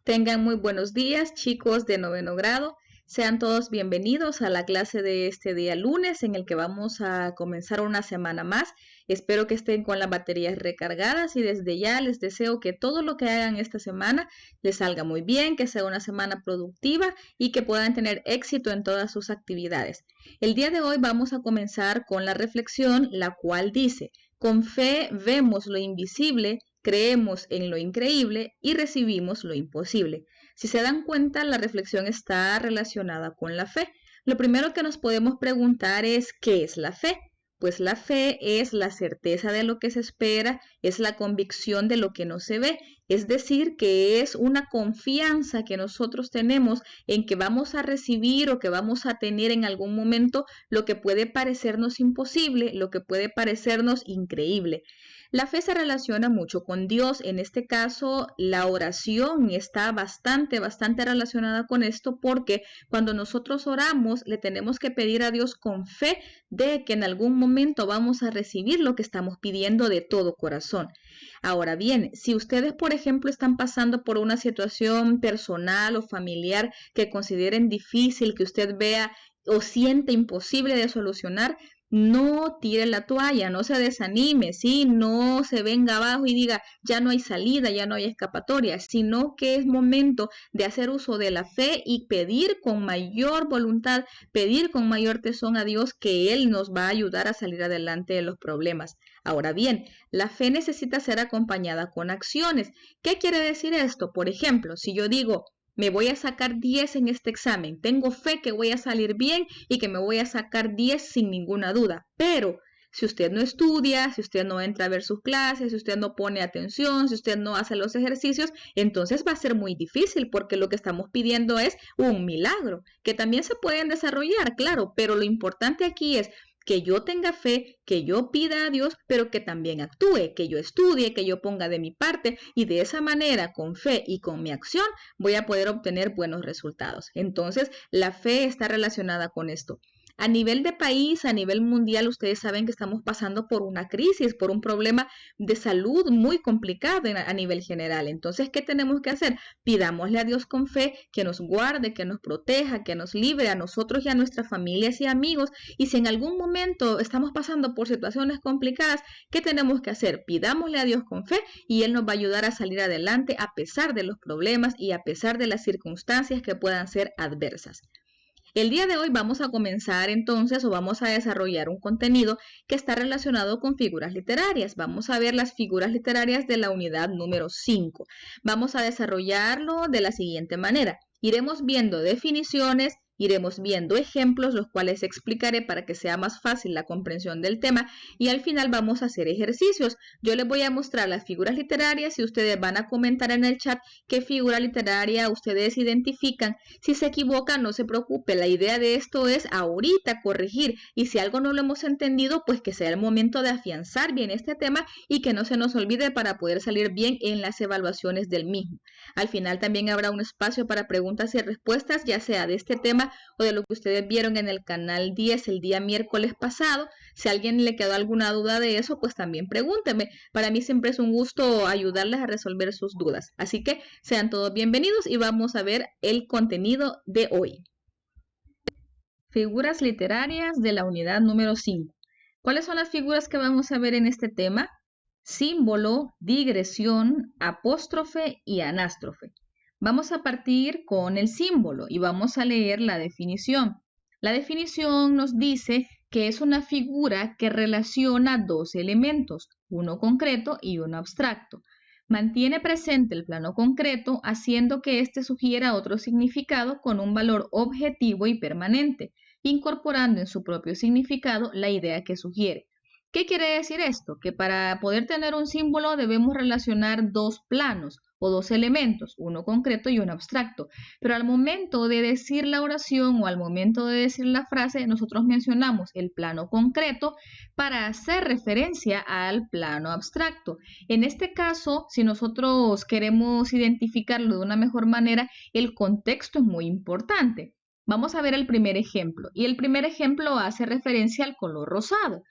Tengan muy buenos días, chicos de noveno grado. Sean todos bienvenidos a la clase de este día lunes en el que vamos a comenzar una semana más. Espero que estén con las baterías recargadas y desde ya les deseo que todo lo que hagan esta semana les salga muy bien, que sea una semana productiva y que puedan tener éxito en todas sus actividades. El día de hoy vamos a comenzar con la reflexión, la cual dice: con fe vemos lo invisible, creemos en lo increíble y recibimos lo imposible. Si se dan cuenta, la reflexión está relacionada con la fe. Lo primero que nos podemos preguntar es: ¿qué es la fe? Pues la fe es la certeza de lo que se espera, es la convicción de lo que no se ve, es decir, que es una confianza que nosotros tenemos en que vamos a recibir o que vamos a tener en algún momento lo que puede parecernos imposible, lo que puede parecernos increíble. La fe se relaciona mucho con Dios. En este caso, la oración está bastante relacionada con esto, porque cuando nosotros oramos, le tenemos que pedir a Dios con fe de que en algún momento vamos a recibir lo que estamos pidiendo de todo corazón. Ahora bien, si ustedes, por ejemplo, están pasando por una situación personal o familiar que consideren difícil, que usted vea o siente imposible de solucionar, no tire la toalla, no se desanime, ¿sí? No se venga abajo y diga, ya no hay salida, ya no hay escapatoria, sino que es momento de hacer uso de la fe y pedir con mayor voluntad, pedir con mayor tesón a Dios, que Él nos va a ayudar a salir adelante de los problemas. Ahora bien, la fe necesita ser acompañada con acciones. ¿Qué quiere decir esto? Por ejemplo, si yo digo: me voy a sacar 10 en este examen, tengo fe que voy a salir bien y que me voy a sacar 10 sin ninguna duda. Pero si usted no estudia, si usted no entra a ver sus clases, si usted no pone atención, si usted no hace los ejercicios, entonces va a ser muy difícil, porque lo que estamos pidiendo es un milagro, que también se pueden desarrollar, claro, pero lo importante aquí es que yo tenga fe, que yo pida a Dios, pero que también actúe, que yo estudie, que yo ponga de mi parte, y de esa manera, con fe y con mi acción, voy a poder obtener buenos resultados. Entonces, la fe está relacionada con esto. A nivel de país, a nivel mundial, ustedes saben que estamos pasando por una crisis, por un problema de salud muy complicado a nivel general. Entonces, ¿qué tenemos que hacer? Pidámosle a Dios con fe que nos guarde, que nos proteja, que nos libre a nosotros y a nuestras familias y amigos. Y si en algún momento estamos pasando por situaciones complicadas, ¿qué tenemos que hacer? Pidámosle a Dios con fe y Él nos va a ayudar a salir adelante a pesar de los problemas y a pesar de las circunstancias que puedan ser adversas. El día de hoy vamos a comenzar entonces, o vamos a desarrollar un contenido que está relacionado con figuras literarias. Vamos a ver las figuras literarias de la unidad número 5. Vamos a desarrollarlo de la siguiente manera. Iremos viendo definiciones, iremos viendo ejemplos, los cuales explicaré para que sea más fácil la comprensión del tema, y al final vamos a hacer ejercicios. Yo les voy a mostrar las figuras literarias y ustedes van a comentar en el chat qué figura literaria ustedes identifican. Si se equivocan, no se preocupe, la idea de esto es ahorita corregir, y si algo no lo hemos entendido, pues que sea el momento de afianzar bien este tema y que no se nos olvide para poder salir bien en las evaluaciones del mismo. Al final también habrá un espacio para preguntas y respuestas, ya sea de este tema o de lo que ustedes vieron en el canal 10 el día miércoles pasado. Si a alguien le quedó alguna duda de eso, pues también pregúntenme. Para mí siempre es un gusto ayudarles a resolver sus dudas. Así que sean todos bienvenidos y vamos a ver el contenido de hoy. Figuras literarias de la unidad número 5. ¿Cuáles son las figuras que vamos a ver en este tema? Símbolo, digresión, apóstrofe y anástrofe. Vamos a partir con el símbolo y vamos a leer la definición. La definición nos dice que es una figura que relaciona dos elementos, uno concreto y uno abstracto. Mantiene presente el plano concreto, haciendo que éste sugiera otro significado con un valor objetivo y permanente, incorporando en su propio significado la idea que sugiere. ¿Qué quiere decir esto? Que para poder tener un símbolo debemos relacionar dos planos o dos elementos, uno concreto y uno abstracto. Pero al momento de decir la oración o al momento de decir la frase, nosotros mencionamos el plano concreto para hacer referencia al plano abstracto. En este caso, si nosotros queremos identificarlo de una mejor manera, el contexto es muy importante. Vamos a ver el primer ejemplo. Y el primer ejemplo hace referencia al color rosado.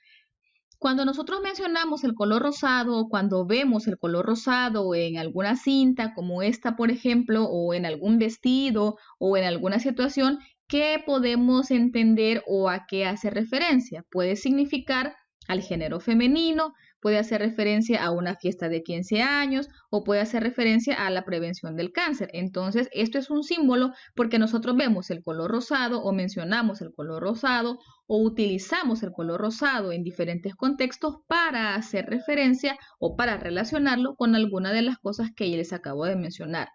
Cuando nosotros mencionamos el color rosado o cuando vemos el color rosado en alguna cinta como esta, por ejemplo, o en algún vestido o en alguna situación, ¿qué podemos entender o a qué hace referencia? Puede significar al género femenino, puede hacer referencia a una fiesta de 15 años o puede hacer referencia a la prevención del cáncer. Entonces, esto es un símbolo porque nosotros vemos el color rosado o mencionamos el color rosado o utilizamos el color rosado en diferentes contextos para hacer referencia o para relacionarlo con alguna de las cosas que les acabo de mencionar.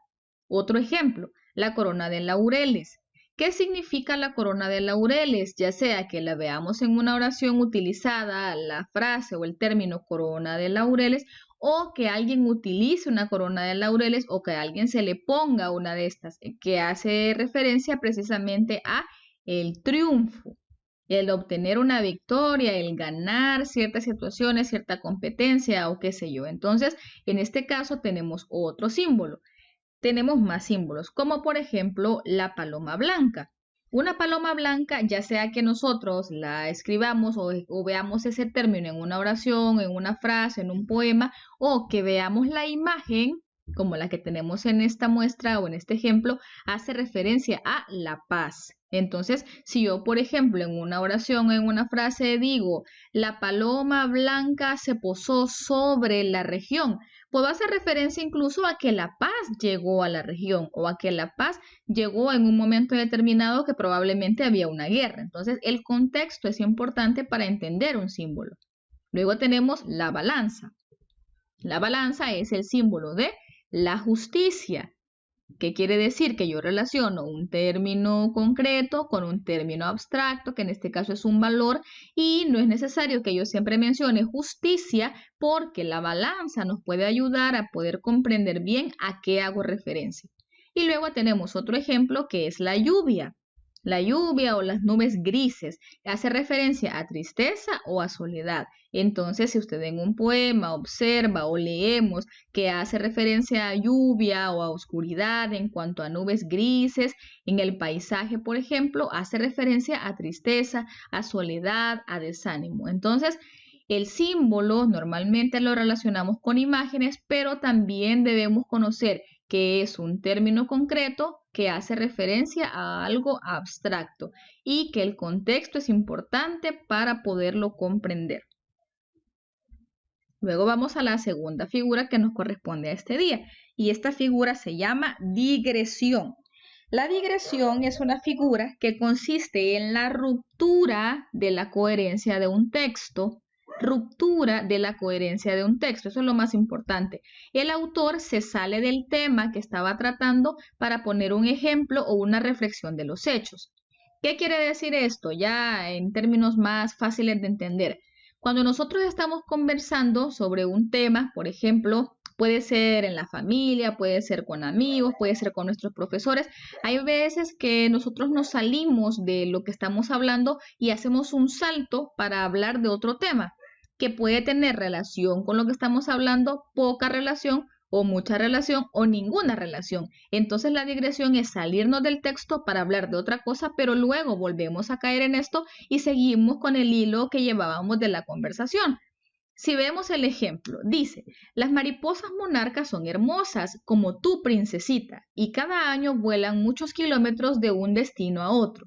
Otro ejemplo, la corona de laureles. ¿Qué significa la corona de laureles? Ya sea que la veamos en una oración utilizada, la frase o el término corona de laureles, o que alguien utilice una corona de laureles o que a alguien se le ponga una de estas, que hace referencia precisamente a el triunfo, el obtener una victoria, el ganar ciertas situaciones, cierta competencia o qué sé yo. Entonces, en este caso tenemos otro símbolo. Tenemos más símbolos, como por ejemplo la paloma blanca. Una paloma blanca, ya sea que nosotros la escribamos o veamos ese término en una oración, en una frase, en un poema, o que veamos la imagen, como la que tenemos en esta muestra o en este ejemplo, hace referencia a la paz. Entonces, si yo, por ejemplo, en una oración, en una frase digo, la paloma blanca se posó sobre la región, puedo hacer referencia incluso a que la paz llegó a la región o a que la paz llegó en un momento determinado que probablemente había una guerra. Entonces, el contexto es importante para entender un símbolo. Luego tenemos la balanza. La balanza es el símbolo de la justicia. ¿Qué quiere decir? Que yo relaciono un término concreto con un término abstracto, que en este caso es un valor, y no es necesario que yo siempre mencione justicia porque la balanza nos puede ayudar a poder comprender bien a qué hago referencia. Y luego tenemos otro ejemplo que es la lluvia. La lluvia o las nubes grises hace referencia a tristeza o a soledad. Entonces, si usted en un poema observa o leemos que hace referencia a lluvia o a oscuridad en cuanto a nubes grises, en el paisaje, por ejemplo, hace referencia a tristeza, a soledad, a desánimo. Entonces, el símbolo normalmente lo relacionamos con imágenes, pero también debemos conocer que es un término concreto que hace referencia a algo abstracto y que el contexto es importante para poderlo comprender. Luego vamos a la segunda figura que nos corresponde a este día y esta figura se llama digresión. La digresión es una figura que consiste en la ruptura de la coherencia de un texto. Ruptura de la coherencia de un texto, eso es lo más importante. El autor se sale del tema que estaba tratando para poner un ejemplo o una reflexión de los hechos. ¿Qué quiere decir esto? Ya en términos más fáciles de entender. Cuando nosotros estamos conversando sobre un tema, por ejemplo, puede ser en la familia, puede ser con amigos, puede ser con nuestros profesores. Hay veces que nosotros nos salimos de lo que estamos hablando y hacemos un salto para hablar de otro tema que puede tener relación con lo que estamos hablando, poca relación o mucha relación o ninguna relación. Entonces la digresión es salirnos del texto para hablar de otra cosa, pero luego volvemos a caer en esto y seguimos con el hilo que llevábamos de la conversación. Si vemos el ejemplo, dice, las mariposas monarcas son hermosas como tu princesita y cada año vuelan muchos kilómetros de un destino a otro.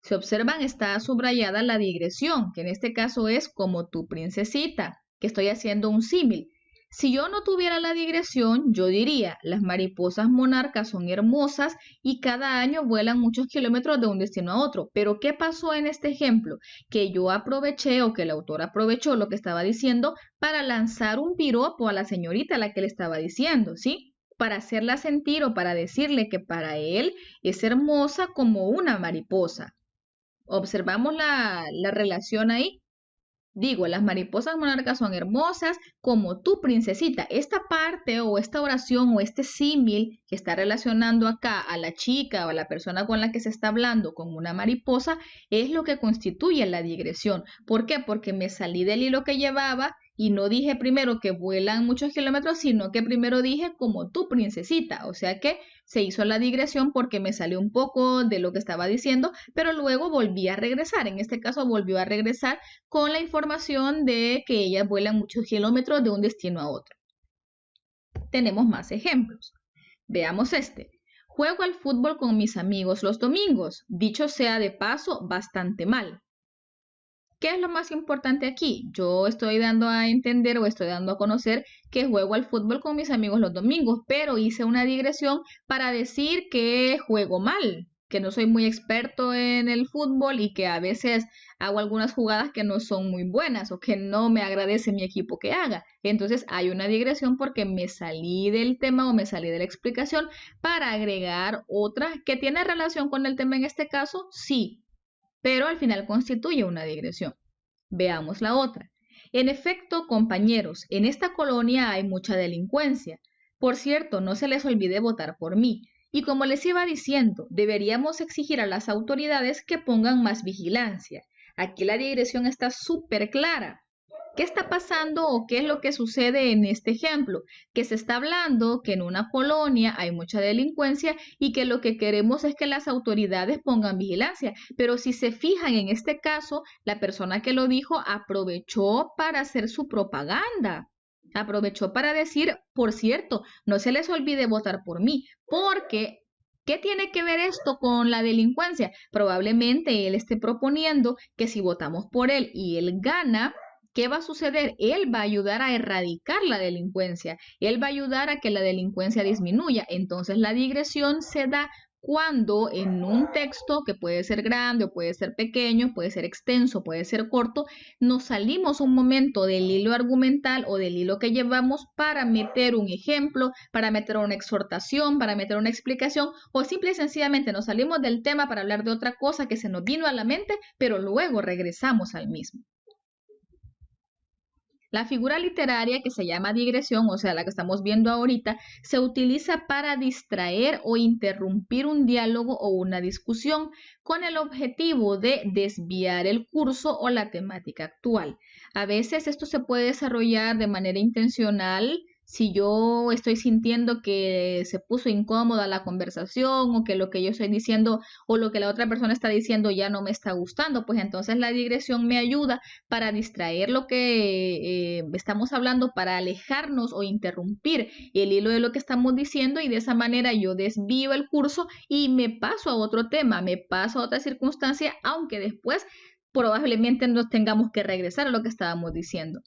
Si observan, está subrayada la digresión, que en este caso es como tu princesita, que estoy haciendo un símil. Si yo no tuviera la digresión, yo diría, las mariposas monarcas son hermosas y cada año vuelan muchos kilómetros de un destino a otro. Pero ¿qué pasó en este ejemplo? Que yo aproveché o que el autor aprovechó lo que estaba diciendo para lanzar un piropo a la señorita a la que le estaba diciendo, ¿sí? Para hacerla sentir o para decirle que para él es hermosa como una mariposa. Observamos la relación ahí. Digo, las mariposas monarcas son hermosas como tu princesita. Esta parte o esta oración o este símil que está relacionando acá a la chica o a la persona con la que se está hablando con una mariposa es lo que constituye la digresión. ¿Por qué? Porque me salí del hilo que llevaba Y no dije primero que vuelan muchos kilómetros, sino que primero dije como tu princesita. O sea que se hizo la digresión porque me salió un poco de lo que estaba diciendo, pero luego volví a regresar. En este caso volvió a regresar con la información de que ellas vuelan muchos kilómetros de un destino a otro. Tenemos más ejemplos. Veamos este. Juego al fútbol con mis amigos los domingos. Dicho sea de paso, bastante mal. ¿Qué es lo más importante aquí? Yo estoy dando a entender o estoy dando a conocer que juego al fútbol con mis amigos los domingos, pero hice una digresión para decir que juego mal, que no soy muy experto en el fútbol y que a veces hago algunas jugadas que no son muy buenas o que no me agradece mi equipo que haga. Entonces hay una digresión porque me salí del tema o me salí de la explicación para agregar otra que tiene relación con el tema en este caso, sí, pero al final constituye una digresión. Veamos la otra. En efecto, compañeros, en esta colonia hay mucha delincuencia. Por cierto, no se les olvide votar por mí. Y como les iba diciendo, deberíamos exigir a las autoridades que pongan más vigilancia. Aquí la digresión está súper clara. ¿Qué está pasando o qué es lo que sucede en este ejemplo? Que se está hablando que en una colonia hay mucha delincuencia y que lo que queremos es que las autoridades pongan vigilancia. Pero si se fijan en este caso, la persona que lo dijo aprovechó para hacer su propaganda. Aprovechó para decir, por cierto, no se les olvide votar por mí, porque ¿qué tiene que ver esto con la delincuencia? Probablemente él esté proponiendo que si votamos por él y él gana, ¿qué va a suceder? Él va a ayudar a erradicar la delincuencia, él va a ayudar a que la delincuencia disminuya. Entonces la digresión se da cuando en un texto que puede ser grande o puede ser pequeño, puede ser extenso, puede ser corto, nos salimos un momento del hilo argumental o del hilo que llevamos para meter un ejemplo, para meter una exhortación, para meter una explicación o simple y sencillamente nos salimos del tema para hablar de otra cosa que se nos vino a la mente, pero luego regresamos al mismo. La figura literaria que se llama digresión, o sea, la que estamos viendo ahorita, se utiliza para distraer o interrumpir un diálogo o una discusión con el objetivo de desviar el curso o la temática actual. A veces esto se puede desarrollar de manera intencional. Si yo estoy sintiendo que se puso incómoda la conversación o que lo que yo estoy diciendo o lo que la otra persona está diciendo ya no me está gustando, pues entonces la digresión me ayuda para distraer lo que estamos hablando, para alejarnos o interrumpir el hilo de lo que estamos diciendo y de esa manera yo desvío el curso y me paso a otro tema, me paso a otra circunstancia, aunque después probablemente nos tengamos que regresar a lo que estábamos diciendo.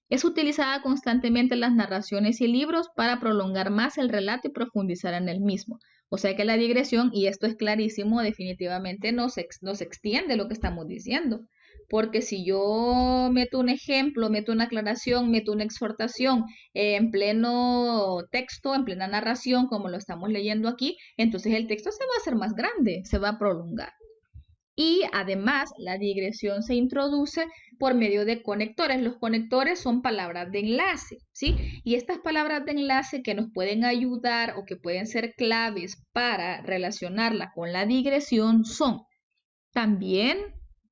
Es utilizada constantemente en las narraciones y libros para prolongar más el relato y profundizar en el mismo. O sea que la digresión, y esto es clarísimo, definitivamente nos extiende lo que estamos diciendo. Porque si yo meto un ejemplo, meto una aclaración, meto una exhortación en pleno texto, en plena narración, como lo estamos leyendo aquí, entonces el texto se va a hacer más grande, se va a prolongar. Y además la digresión se introduce por medio de conectores. Los conectores son palabras de enlace, ¿sí? Y estas palabras de enlace que nos pueden ayudar o que pueden ser claves para relacionarla con la digresión son también,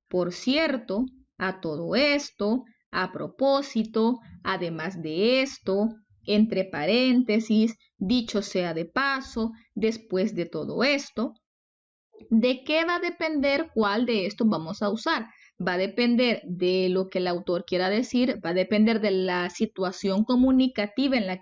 por cierto, a todo esto, a propósito, además de esto, entre paréntesis, dicho sea de paso, después de todo esto. ¿De qué va a depender cuál de estos vamos a usar? Va a depender de lo que el autor quiera decir, va a depender de la situación comunicativa en la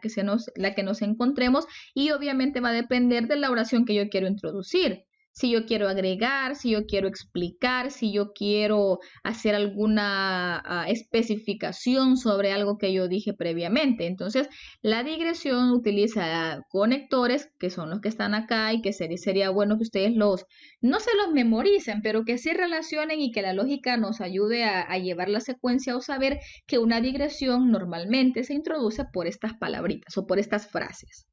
que nos encontremos y obviamente va a depender de la oración que yo quiero introducir. Si yo quiero agregar, si yo quiero explicar, si yo quiero hacer alguna especificación sobre algo que yo dije previamente. Entonces, la digresión utiliza conectores, que son los que están acá y que sería bueno que ustedes no se los memoricen, pero que sí relacionen y que la lógica nos ayude a llevar la secuencia o saber que una digresión normalmente se introduce por estas palabritas o por estas frases.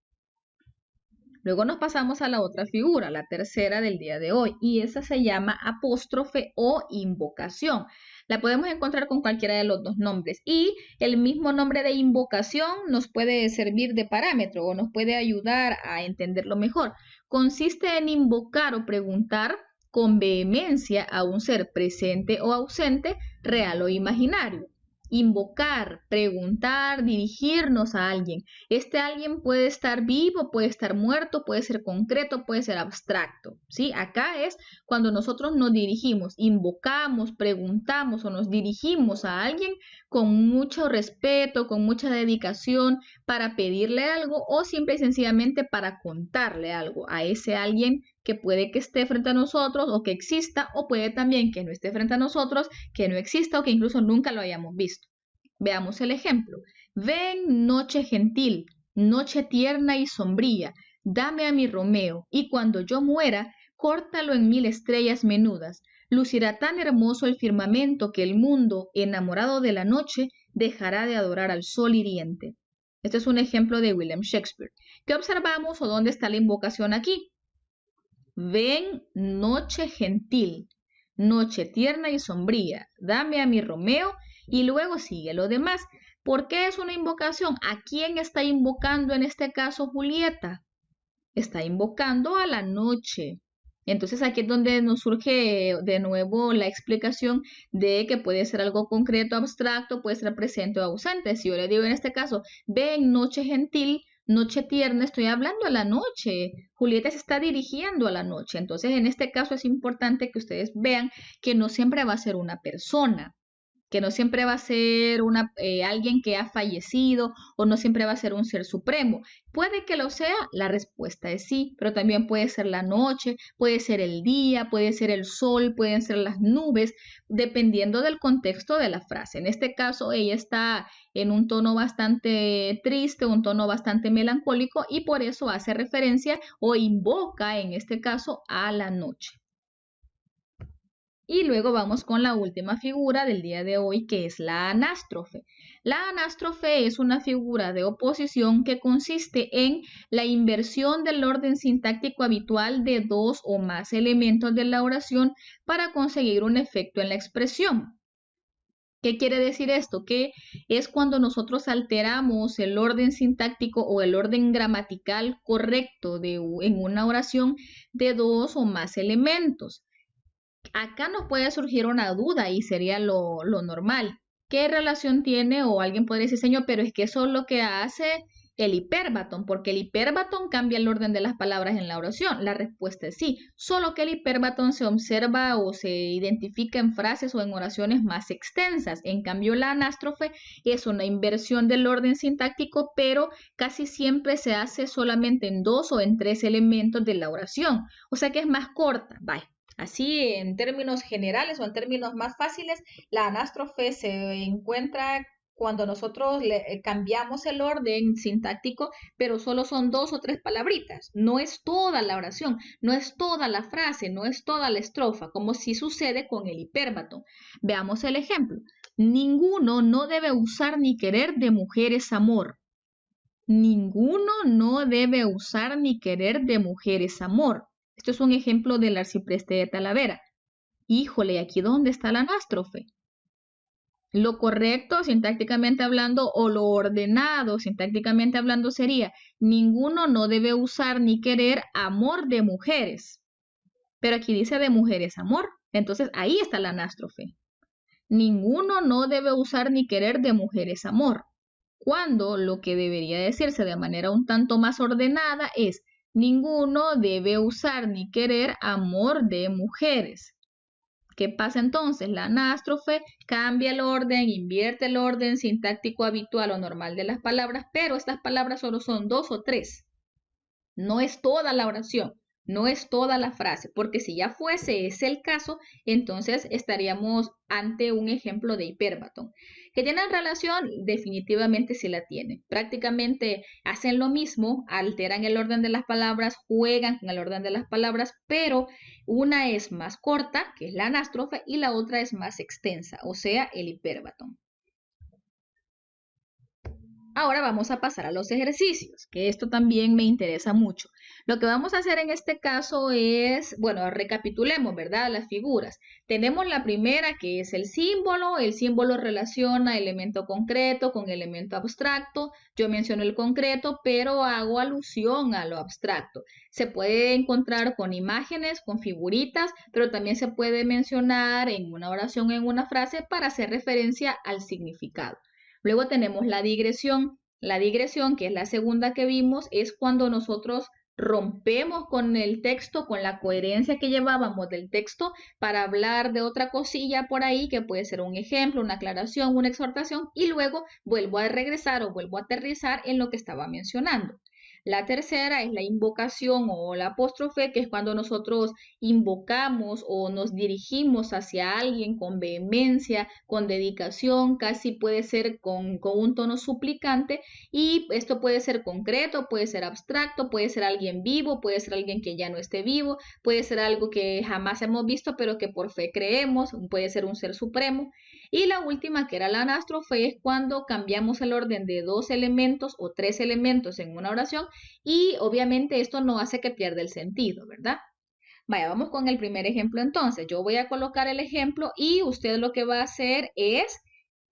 Luego nos pasamos a la otra figura, la tercera del día de hoy, y esa se llama apóstrofe o invocación. La podemos encontrar con cualquiera de los dos nombres y el mismo nombre de invocación nos puede servir de parámetro o nos puede ayudar a entenderlo mejor. Consiste en invocar o preguntar con vehemencia a un ser presente o ausente, real o imaginario. invocar, preguntar, dirigirnos a alguien. Este alguien puede estar vivo, puede estar muerto, puede ser concreto, puede ser abstracto, ¿sí? Acá es cuando nosotros nos dirigimos, invocamos, preguntamos o nos dirigimos a alguien con mucho respeto, con mucha dedicación para pedirle algo o simple y sencillamente para contarle algo a ese alguien que puede que esté frente a nosotros o que exista, o puede también que no esté frente a nosotros, que no exista o que incluso nunca lo hayamos visto. Veamos el ejemplo. Ven, noche gentil, noche tierna y sombría, dame a mi Romeo, y cuando yo muera, córtalo en 1000 estrellas menudas. Lucirá tan hermoso el firmamento que el mundo, enamorado de la noche, dejará de adorar al sol hiriente. Este es un ejemplo de William Shakespeare. ¿Qué observamos o dónde está la invocación aquí? Ven, noche gentil, noche tierna y sombría, dame a mi Romeo, y luego sigue lo demás. ¿Por qué es una invocación? ¿A quién está invocando en este caso Julieta? Está invocando a la noche. Entonces aquí es donde nos surge de nuevo la explicación de que puede ser algo concreto, abstracto, puede ser presente o ausente. Si yo le digo en este caso, ven, noche gentil, noche tierna, estoy hablando a la noche. Julieta se está dirigiendo a la noche. Entonces, en este caso es importante que ustedes vean que no siempre va a ser una persona, que no siempre va a ser alguien que ha fallecido o no siempre va a ser un ser supremo. Puede que lo sea, la respuesta es sí, pero también puede ser la noche, puede ser el día, puede ser el sol, pueden ser las nubes, dependiendo del contexto de la frase. En este caso, ella está en un tono bastante triste, un tono bastante melancólico y por eso hace referencia o invoca, en este caso, a la noche. Y luego vamos con la última figura del día de hoy, que es la anástrofe. La anástrofe es una figura de oposición que consiste en la inversión del orden sintáctico habitual de dos o más elementos de la oración para conseguir un efecto en la expresión. ¿Qué quiere decir esto? Que es cuando nosotros alteramos el orden sintáctico o el orden gramatical correcto en una oración de dos o más elementos. Acá nos puede surgir una duda y sería lo normal. ¿Qué relación tiene? O alguien podría decir, señor, pero es que eso es lo que hace el hiperbatón, porque el hiperbatón cambia el orden de las palabras en la oración. La respuesta es sí, solo que el hiperbatón se observa o se identifica en frases o en oraciones más extensas. En cambio, la anástrofe es una inversión del orden sintáctico, pero casi siempre se hace solamente en dos o en tres elementos de la oración. O sea que es más corta. Bye. Así, en términos generales o en términos más fáciles, la anástrofe se encuentra cuando nosotros cambiamos el orden sintáctico, pero solo son dos o tres palabritas. No es toda la oración, no es toda la frase, no es toda la estrofa, como si sucede con el hiperbatón. Veamos el ejemplo. Ninguno no debe usar ni querer de mujeres amor. Ninguno no debe usar ni querer de mujeres amor. Esto es un ejemplo del arcipreste de Talavera. Híjole, ¿aquí dónde está la anástrofe? Lo correcto, sintácticamente hablando, o lo ordenado, sintácticamente hablando, sería: ninguno no debe usar ni querer amor de mujeres. Pero aquí dice de mujeres amor. Entonces ahí está la anástrofe. Ninguno no debe usar ni querer de mujeres amor. Cuando lo que debería decirse de manera un tanto más ordenada es: ninguno debe usar ni querer amor de mujeres. ¿Qué pasa entonces? La anástrofe cambia el orden, invierte el orden sintáctico habitual o normal de las palabras, pero estas palabras solo son dos o tres. No es toda la oración, no es toda la frase, porque si ya fuese ese el caso, entonces estaríamos ante un ejemplo de hiperbatón. ¿Que tienen relación? Definitivamente sí la tienen. Prácticamente hacen lo mismo, alteran el orden de las palabras, juegan con el orden de las palabras, pero una es más corta, que es la anástrofe, y la otra es más extensa, o sea, el hiperbatón. Ahora vamos a pasar a los ejercicios, que esto también me interesa mucho. Lo que vamos a hacer en este caso es, bueno, recapitulemos, ¿verdad? Las figuras. Tenemos la primera que es el símbolo relaciona elemento concreto con elemento abstracto. Yo menciono el concreto, pero hago alusión a lo abstracto. Se puede encontrar con imágenes, con figuritas, pero también se puede mencionar en una oración, en una frase, para hacer referencia al significado. Luego tenemos la digresión. La digresión, que es la segunda que vimos, es cuando nosotros rompemos con el texto, con la coherencia que llevábamos del texto para hablar de otra cosilla por ahí que puede ser un ejemplo, una aclaración, una exhortación y luego vuelvo a regresar o vuelvo a aterrizar en lo que estaba mencionando. La tercera es la invocación o la apóstrofe, que es cuando nosotros invocamos o nos dirigimos hacia alguien con vehemencia, con dedicación, casi puede ser con un tono suplicante y esto puede ser concreto, puede ser abstracto, puede ser alguien vivo, puede ser alguien que ya no esté vivo, puede ser algo que jamás hemos visto pero que por fe creemos, puede ser un ser supremo. Y la última, que era la anástrofe, es cuando cambiamos el orden de dos elementos o tres elementos en una oración y obviamente esto no hace que pierda el sentido, ¿verdad? Vaya, vamos con el primer ejemplo entonces. Yo voy a colocar el ejemplo y usted lo que va a hacer es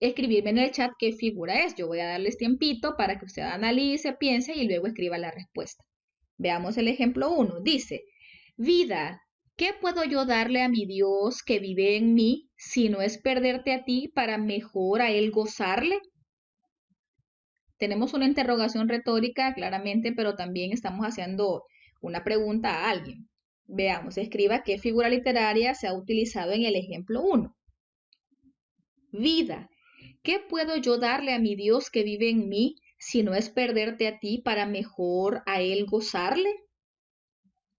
escribirme en el chat qué figura es. Yo voy a darles tiempito para que usted analice, piense y luego escriba la respuesta. Veamos el ejemplo 1. Dice, vida, ¿qué puedo yo darle a mi Dios que vive en mí si no es perderte a ti para mejor a Él gozarle? Tenemos una interrogación retórica, claramente, pero también estamos haciendo una pregunta a alguien. Veamos, escriba qué figura literaria se ha utilizado en el ejemplo 1. Vida, ¿qué puedo yo darle a mi Dios que vive en mí si no es perderte a ti para mejor a Él gozarle?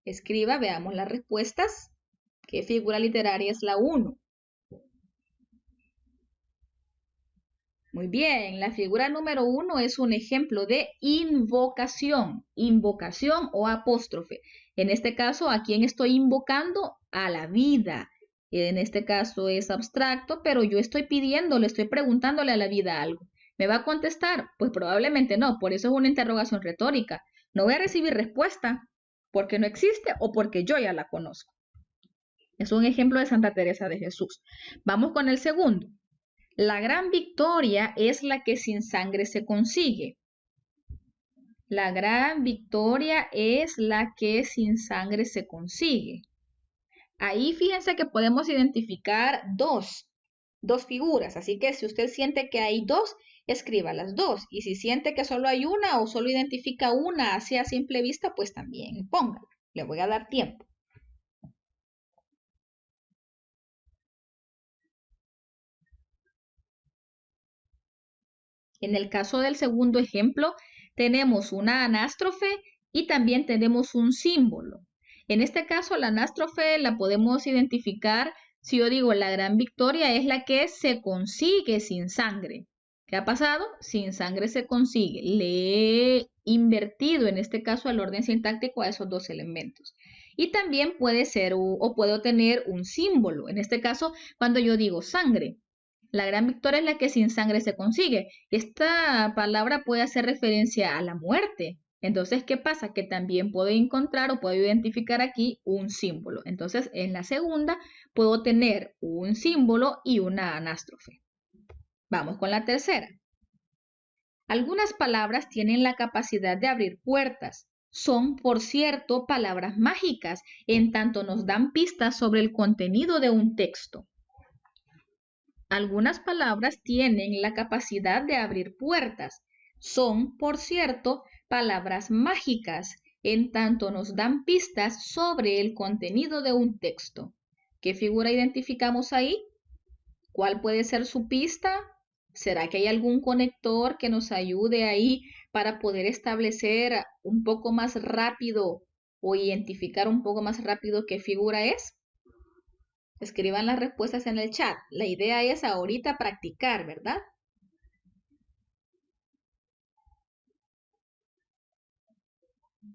Escriba, veamos las respuestas. ¿Qué figura literaria es la 1? Muy bien, la figura número 1 es un ejemplo de invocación o apóstrofe. En este caso, ¿a quién estoy invocando? A la vida. En este caso es abstracto, pero yo estoy pidiéndole, estoy preguntándole a la vida algo. ¿Me va a contestar? Pues probablemente no, por eso es una interrogación retórica. No voy a recibir respuesta porque no existe o porque yo ya la conozco. Es un ejemplo de Santa Teresa de Jesús. Vamos con el segundo. La gran victoria es la que sin sangre se consigue. La gran victoria es la que sin sangre se consigue. Ahí fíjense que podemos identificar dos figuras, así que si usted siente que hay dos, escriba las dos. Y si siente que solo hay una o solo identifica una así a simple vista, pues también póngala. Le voy a dar tiempo. En el caso del segundo ejemplo, tenemos una anástrofe y también tenemos un símbolo. En este caso, la anástrofe la podemos identificar, si yo digo la gran victoria es la que se consigue sin sangre. ¿Qué ha pasado? Sin sangre se consigue. Le he invertido en este caso el orden sintáctico a esos dos elementos. Y también puede ser o puedo tener un símbolo. En este caso, cuando yo digo sangre, la gran victoria es la que sin sangre se consigue. Esta palabra puede hacer referencia a la muerte. Entonces, ¿qué pasa? Que también puedo encontrar o puedo identificar aquí un símbolo. Entonces, en la segunda puedo tener un símbolo y una anástrofe. Vamos con la tercera. Algunas palabras tienen la capacidad de abrir puertas. Son, por cierto, palabras mágicas, en tanto nos dan pistas sobre el contenido de un texto. Algunas palabras tienen la capacidad de abrir puertas. Son, por cierto, palabras mágicas, en tanto nos dan pistas sobre el contenido de un texto. ¿Qué figura identificamos ahí? ¿Cuál puede ser su pista? ¿Será que hay algún conector que nos ayude ahí para poder establecer un poco más rápido o identificar un poco más rápido qué figura es? Escriban las respuestas en el chat. La idea es ahorita practicar, ¿verdad?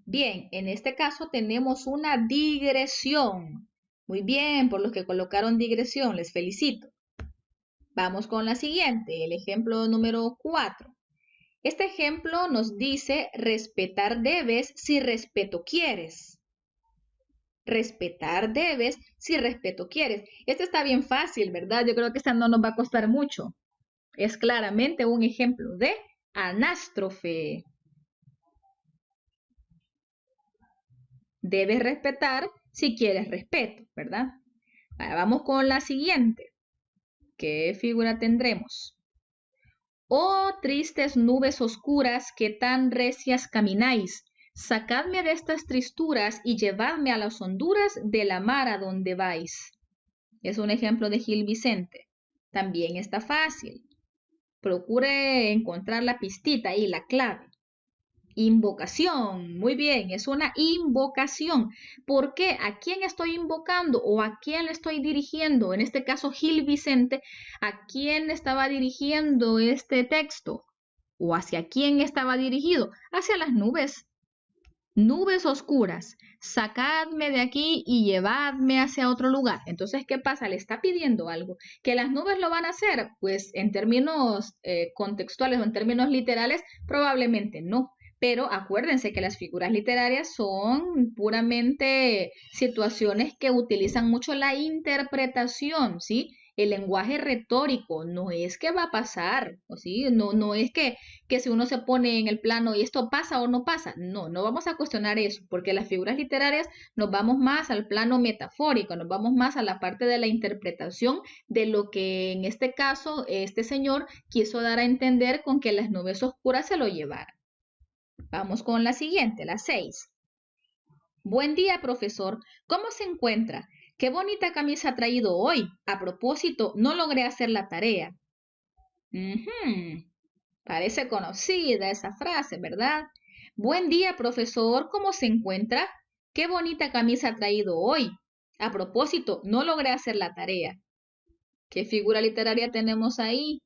Bien, en este caso tenemos una digresión. Muy bien, por los que colocaron digresión, les felicito. Vamos con la siguiente, el ejemplo número 4. Este ejemplo nos dice, respetar debes si respeto quieres. Respetar debes si respeto quieres. Este está bien fácil, ¿verdad? Yo creo que esta no nos va a costar mucho. Es claramente un ejemplo de anástrofe. Debes respetar si quieres respeto, ¿verdad? Ahora vamos con la siguiente. ¿Qué figura tendremos? Oh, tristes nubes oscuras que tan recias camináis, sacadme de estas tristuras y llevadme a las honduras de la mar a donde vais. Es un ejemplo de Gil Vicente. También está fácil. Procure encontrar la pistita y la clave. Invocación, muy bien, es una invocación. ¿Por qué? ¿A quién estoy invocando o a quién le estoy dirigiendo? En este caso, Gil Vicente, ¿a quién estaba dirigiendo este texto? ¿O hacia quién estaba dirigido? Hacia las nubes. Nubes oscuras, sacadme de aquí y llevadme hacia otro lugar. Entonces, ¿qué pasa? Le está pidiendo algo. ¿Que las nubes lo van a hacer? Pues en términos contextuales o en términos literales, probablemente no. Pero acuérdense que las figuras literarias son puramente situaciones que utilizan mucho la interpretación, ¿sí? El lenguaje retórico no es que va a pasar, ¿sí? No es que si uno se pone en el plano y esto pasa o no pasa, no vamos a cuestionar eso, porque las figuras literarias nos vamos más al plano metafórico, nos vamos más a la parte de la interpretación de lo que en este caso este señor quiso dar a entender con que las nubes oscuras se lo llevaran. Vamos con la siguiente, la 6. Buen día, profesor. ¿Cómo se encuentra? Qué bonita camisa ha traído hoy. A propósito, no logré hacer la tarea. Parece conocida esa frase, ¿verdad? Buen día, profesor. ¿Cómo se encuentra? Qué bonita camisa ha traído hoy. A propósito, no logré hacer la tarea. ¿Qué figura literaria tenemos ahí?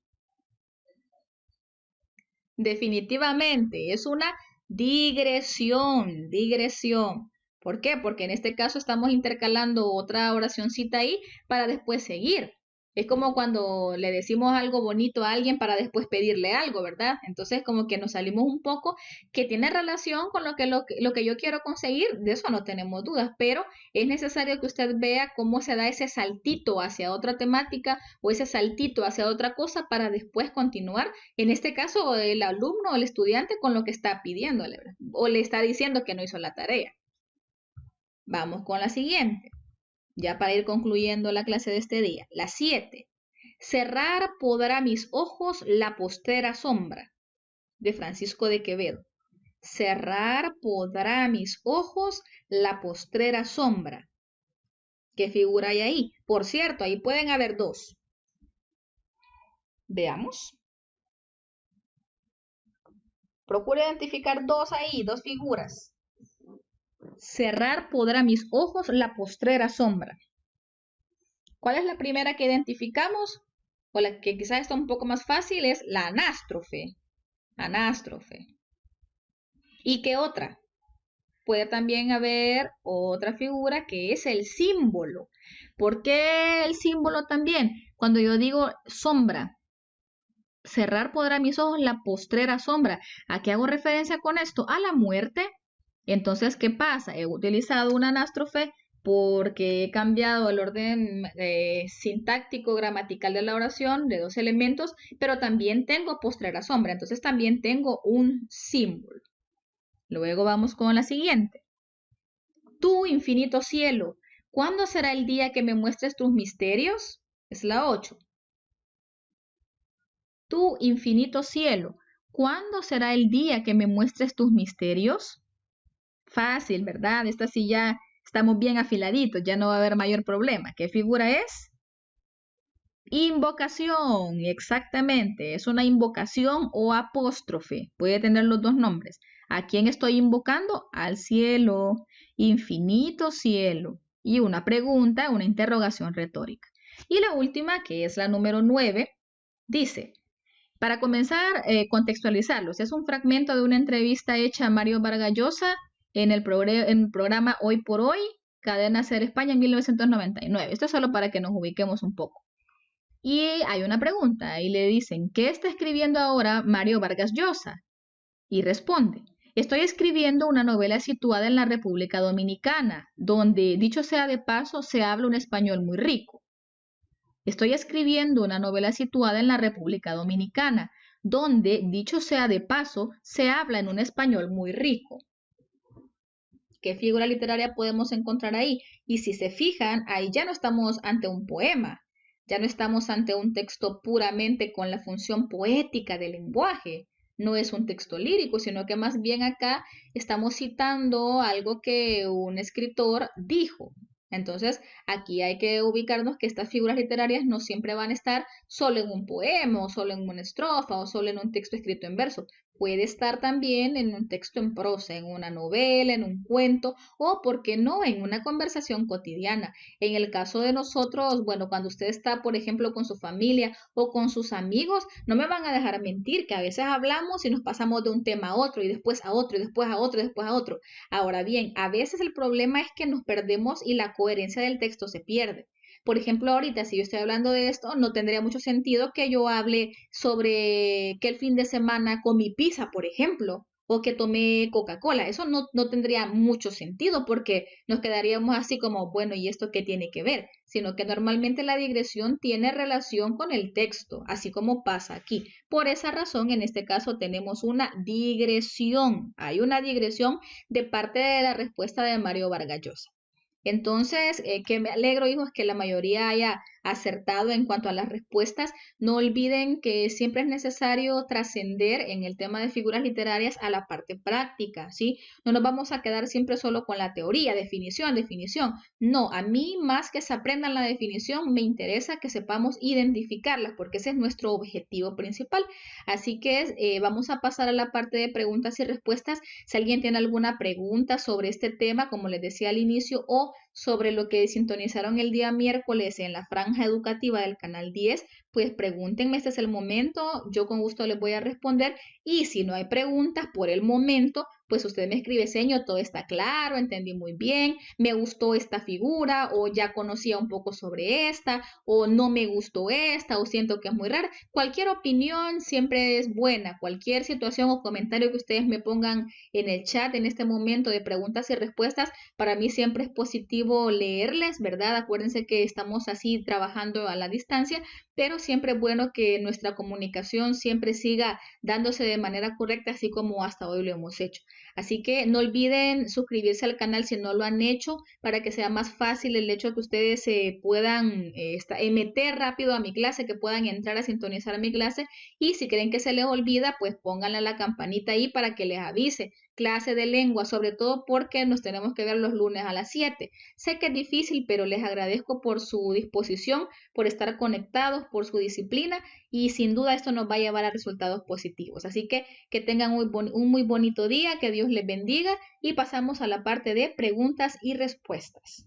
Definitivamente, es una digresión, digresión. ¿Por qué? Porque en este caso estamos intercalando otra oracioncita ahí para después seguir. Es como cuando le decimos algo bonito a alguien para después pedirle algo, ¿verdad? Entonces como que nos salimos un poco que tiene relación con lo que yo quiero conseguir, de eso no tenemos dudas, pero es necesario que usted vea cómo se da ese saltito hacia otra temática o ese saltito hacia otra cosa para después continuar. En este caso, el alumno o el estudiante con lo que está pidiéndole, ¿verdad? O le está diciendo que no hizo la tarea. Vamos con la siguiente, ya para ir concluyendo la clase de este día. La 7. Cerrar podrá mis ojos la postrera sombra, de Francisco de Quevedo. Cerrar podrá mis ojos la postrera sombra. ¿Qué figura hay ahí? Por cierto, ahí pueden haber dos. Veamos. Procura identificar dos ahí, dos figuras. Cerrar podrá mis ojos la postrera sombra. ¿Cuál es la primera que identificamos? O la que quizás está un poco más fácil es la anástrofe. Anástrofe. ¿Y qué otra? Puede también haber otra figura que es el símbolo. ¿Por qué el símbolo también? Cuando yo digo sombra, cerrar podrá mis ojos la postrera sombra. ¿A qué hago referencia con esto? A la muerte. Entonces, ¿qué pasa? He utilizado una anástrofe porque he cambiado el orden sintáctico gramatical de la oración de dos elementos, pero también tengo postrera sombra, entonces también tengo un símbolo. Luego vamos con la siguiente. Tú, infinito cielo, ¿cuándo será el día que me muestres tus misterios? Es la 8. Tú, infinito cielo, ¿cuándo será el día que me muestres tus misterios? Fácil, ¿verdad? Esta sí ya estamos bien afiladitos, ya no va a haber mayor problema. ¿Qué figura es? Invocación, exactamente. Es una invocación o apóstrofe. Puede tener los dos nombres. ¿A quién estoy invocando? Al cielo, infinito cielo. Y una pregunta, una interrogación retórica. Y la última, que es la número 9, dice, para comenzar, contextualizarlos. Es un fragmento de una entrevista hecha a Mario Vargas Llosa en el programa Hoy por Hoy, Cadena Ser España en 1999. Esto es solo para que nos ubiquemos un poco. Y hay una pregunta y le dicen, ¿qué está escribiendo ahora Mario Vargas Llosa? Y responde, estoy escribiendo una novela situada en la República Dominicana, donde, dicho sea de paso, se habla un español muy rico. Estoy escribiendo una novela situada en la República Dominicana, donde, dicho sea de paso, se habla en un español muy rico. ¿Qué figura literaria podemos encontrar ahí? Y si se fijan, ahí ya no estamos ante un poema, ya no estamos ante un texto puramente con la función poética del lenguaje. No es un texto lírico, sino que más bien acá estamos citando algo que un escritor dijo. Entonces, aquí hay que ubicarnos que estas figuras literarias no siempre van a estar solo en un poema, o solo en una estrofa, o solo en un texto escrito en verso. Puede estar también en un texto en prosa, en una novela, en un cuento o, ¿por qué no?, en una conversación cotidiana. En el caso de nosotros, bueno, cuando usted está, por ejemplo, con su familia o con sus amigos, no me van a dejar mentir que a veces hablamos y nos pasamos de un tema a otro y después a otro y después a otro y después a otro. Ahora bien, a veces el problema es que nos perdemos y la coherencia del texto se pierde. Por ejemplo, ahorita, si yo estoy hablando de esto, no tendría mucho sentido que yo hable sobre que el fin de semana comí pizza, por ejemplo, o que tomé Coca-Cola. Eso no tendría mucho sentido porque nos quedaríamos así como, bueno, ¿y esto qué tiene que ver? Sino que normalmente la digresión tiene relación con el texto, así como pasa aquí. Por esa razón, en este caso tenemos una digresión. Hay una digresión de parte de la respuesta de Mario Vargas Llosa. Entonces, que me alegro, hijos, que la mayoría haya acertado en cuanto a las respuestas. No olviden que siempre es necesario trascender en el tema de figuras literarias a la parte práctica, ¿sí? No nos vamos a quedar siempre solo con la teoría, definición, definición. No, a mí más que se aprendan la definición, me interesa que sepamos identificarlas, porque ese es nuestro objetivo principal. Así que vamos a pasar a la parte de preguntas y respuestas. Si alguien tiene alguna pregunta sobre este tema, como les decía al inicio, o sobre lo que sintonizaron el día miércoles en la franja educativa del canal 10, pues pregúntenme, este es el momento, yo con gusto les voy a responder. Y si no hay preguntas por el momento, pues usted me escribe, señor, todo está claro, entendí muy bien, me gustó esta figura, o ya conocía un poco sobre esta, o no me gustó esta, o siento que es muy rara. Cualquier opinión siempre es buena, cualquier situación o comentario que ustedes me pongan en el chat en este momento de preguntas y respuestas, para mí siempre es positivo leerles, ¿verdad? Acuérdense que estamos así trabajando a la distancia, pero siempre es bueno que nuestra comunicación siempre siga dándose de manera correcta, así como hasta hoy lo hemos hecho. Así que no olviden suscribirse al canal si no lo han hecho, para que sea más fácil el hecho de que ustedes se puedan meter rápido a mi clase, que puedan entrar a sintonizar mi clase. Y si creen que se les olvida, pues pónganle la campanita ahí para que les avise. Clase de lengua, sobre todo porque nos tenemos que ver los lunes a las 7. Sé que es difícil, pero les agradezco por su disposición, por estar conectados, por su disciplina, y sin duda esto nos va a llevar a resultados positivos. Así que tengan un muy bonito día, que Dios les bendiga, y pasamos a la parte de preguntas y respuestas.